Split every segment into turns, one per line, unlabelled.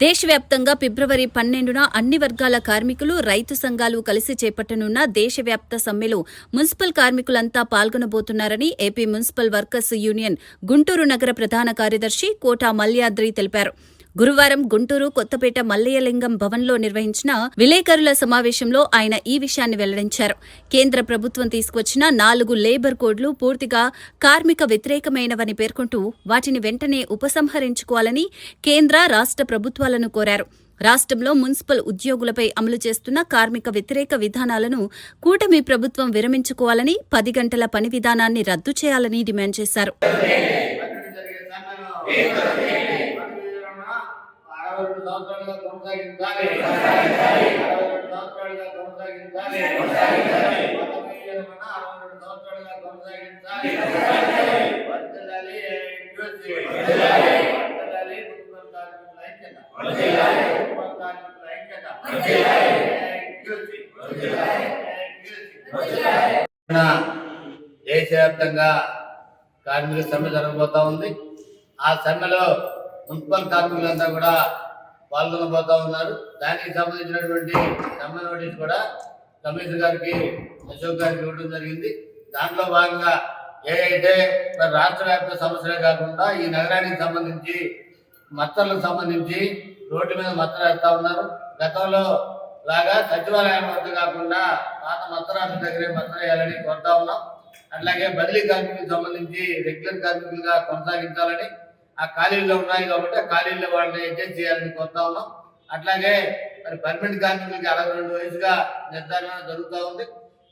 దేశవ్యాప్తంగా ఫిబ్రవరి 12న అన్ని వర్గాల కార్మికులు, రైతు సంఘాలు కలిసి చేపట్టనున్న దేశవ్యాప్త సమ్మెలో మున్సిపల్ కార్మికులంతా పాల్గొనబోతున్నారని AP municipal workers union Guntur నగర ప్రధాన కార్యదర్శి కోటా మల్యాద్రి తెలిపారు. గురువారం గుంటూరు కొత్తపేట మల్లయ్యలింగం భవన్లో నిర్వహించిన విలేకరుల సమావేశంలో ఆయన ఈ విషయాన్ని వెల్లడించారు. కేంద్ర ప్రభుత్వం తీసుకొచ్చిన 4 లేబర్ కోడ్లు పూర్తిగా కార్మిక వ్యతిరేకమైనవని పేర్కొంటూ వాటిని వెంటనే ఉపసంహరించుకోవాలని కేంద్ర, రాష్ట్ర ప్రభుత్వాలను కోరారు. రాష్ట్రంలో మున్సిపల్ ఉద్యోగులపై అమలు చేస్తున్న కార్మిక వ్యతిరేక విధానాలను కూటమి ప్రభుత్వం విరమించుకోవాలని, 10 గంటల పని విధానాన్ని రద్దు చేయాలని డిమాండ్ చేశారు.
దేశవ్యాప్తంగా కార్మిక సమ్మె జరగబోతా ఉంది. ఆ సమ్మెలో మున్సిపల్ కార్మికులంతా కూడా పాల్గొనబోతా ఉన్నారు. దానికి సంబంధించినటువంటి సమ్మె నోటీస్ కూడా కమిషనర్ గారికి, అశోక్ గారికి ఇవ్వడం జరిగింది. దాంట్లో భాగంగా ఏదైతే రాష్ట్ర వ్యాప్త సమస్యలే కాకుండా ఈ నగరానికి సంబంధించి మత్తర్లకు సంబంధించి రోడ్డు మీద మత్తలు వేస్తా ఉన్నారు. గతంలో లాగా సచివాలయం వద్ద కాకుండా పాత మత్తర్ ఆఫీస్ దగ్గరే మత్తలు వేయాలని కోరుతా ఉన్నాం. అట్లాగే బదిలీ కార్మికులకు సంబంధించి రెగ్యులర్ కార్మికులుగా కొనసాగించాలని, ఆ ఖాళీల్లో ఉన్నాయి కాబట్టి ఆ ఖాళీల్లో వాళ్ళని అడ్జస్ట్ చేయాలని కోరుతా ఉన్నాం. అట్లాగే మరి పర్మనెంట్ కార్మికులకి 62 వయసుగా నిర్ధారణ జరుగుతూ ఉంది.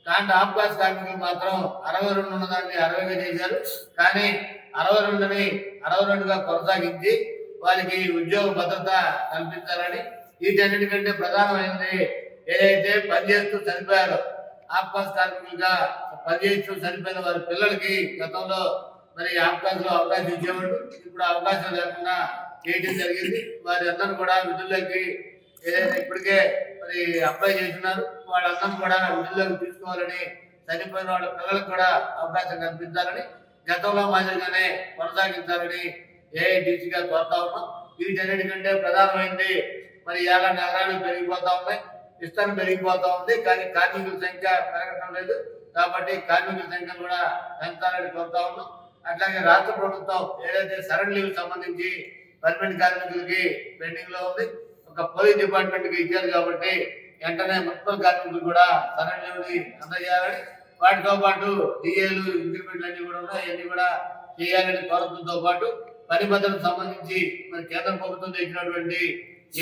కానీ ఆఫ్ క్లాస్ కార్మికులు మాత్రం 62 ఉన్నదాన్ని 60గా చేశారు. కానీ 62ని 62గా కొనసాగించి వాళ్ళకి ఉద్యోగ భద్రత కల్పించాలని, వీటన్నిటికంటే ప్రధానమైనది ఏదైతే పనిచేస్తూ చనిపోయారో ఆఫ్ క్లాస్ కార్మికులుగా పనిచేస్తూ చనిపోయిన వారి పిల్లలకి గతంలో మరి అవకాశంలో అవకాశం ఇచ్చేవాడు. ఇప్పుడు అవకాశం లేకుండా చేయడం జరిగింది. వారి అందరూ కూడా విధుల్లోకి ఏదైతే ఇప్పటికే మరి అప్లై చేస్తున్నారు, వాళ్ళందరూ కూడా విధుల్లోకి తీసుకోవాలని, చనిపోయిన వాళ్ళ పిల్లలకు కూడా అవకాశం కల్పించాలని, గతంలో మాదిరిగానే కొనసాగించాలని ఏఐటీసీగా కోరుతా ఉన్నాం. వీటన్నిటికంటే ప్రధానమైనది మరి ఇలా నగరాలు పెరిగిపోతా ఉన్నాయి, విస్తరణ పెరిగిపోతా ఉంది. కానీ కార్మికుల సంఖ్య పెరగటం లేదు. కాబట్టి కార్మికుల సంఖ్య కూడా పెంచాలని కోరుతా ఉన్నాం. అట్లాగే రాష్ట్ర ప్రభుత్వం ఏదైతే సరెండర్ లీవ్ సంబంధించి పర్మనెంట్ కార్మికులకి పెండింగ్ లో ఉంది, ఒక పోలీస్ డిపార్ట్మెంట్ కి ఇచ్చారు కాబట్టి వెంటనే మున్సిపల్ కార్మికులు కూడా సరెండర్ లీవ్ ని అందజేయాలని, వాటితో పాటు డిఏలు, ఇంక్రిమెంట్లు అన్ని కూడా ఉన్నాయి, అవన్నీ కూడా చేయాలని కోరడంతో పాటు పని భద్రతకు సంబంధించి మరి కేంద్ర ప్రభుత్వం తెచ్చినటువంటి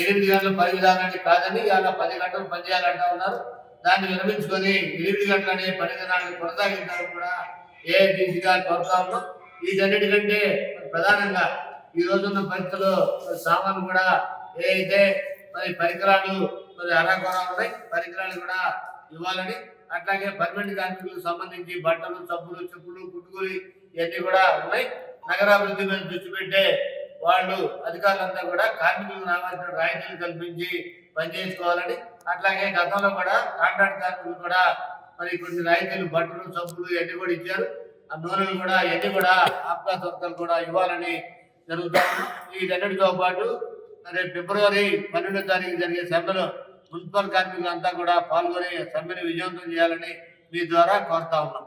8 గంటల పని విధానాన్ని కాదని ఇలా 10 గంటలు పనిచేయాలంటా ఉన్నారు. దాన్ని విరమించుకొని 8 గంటలనే పని విధానాన్ని కొనసాగించాలని కూడా ఏఐటీసీగా కోరుతా ఉన్నాం. వీటన్నిటికంటే ప్రధానంగా ఈ రోజున్న పరిస్థితుల్లో సామాన్లు కూడా ఏదైతే మరి పరికరాలు మరి అరాకొర ఉన్నాయి, పరికరాలు కూడా ఇవ్వాలని, అట్లాగే పర్మనెంట్ కార్మికులకు సంబంధించి బట్టలు, సబ్బులు, చెప్పులు, కుట్టుకూలి ఇవన్నీ కూడా ఉన్నాయి. నగరాభివృద్ధి మీద దృష్టి పెట్టే వాళ్ళు అధికారులంతా కూడా కార్మికులకు రావాల్సిన రాయితీలు కల్పించి పనిచేసుకోవాలని, అట్లాగే గతంలో కూడా కాంట్రాక్ట్ కార్మికులు కూడా మరి కొన్ని రాయితీలు, బట్టలు, సబ్బులు ఇవన్నీ కూడా ఇచ్చారు. ఆ నూనెలు కూడా ఇవన్నీ కూడా ఆప్కాస్ వర్కర్లు కూడా ఇవ్వాలని జరుగుతాయి. వీటన్నిటితో పాటు మరి ఫిబ్రవరి 12వ తారీఖు జరిగే సమ్మెలో మున్సిపల్ కార్మికులంతా కూడా పాల్గొని సమ్మెను విజయవంతం చేయాలని మీ ద్వారా కోరుతా ఉన్నాం.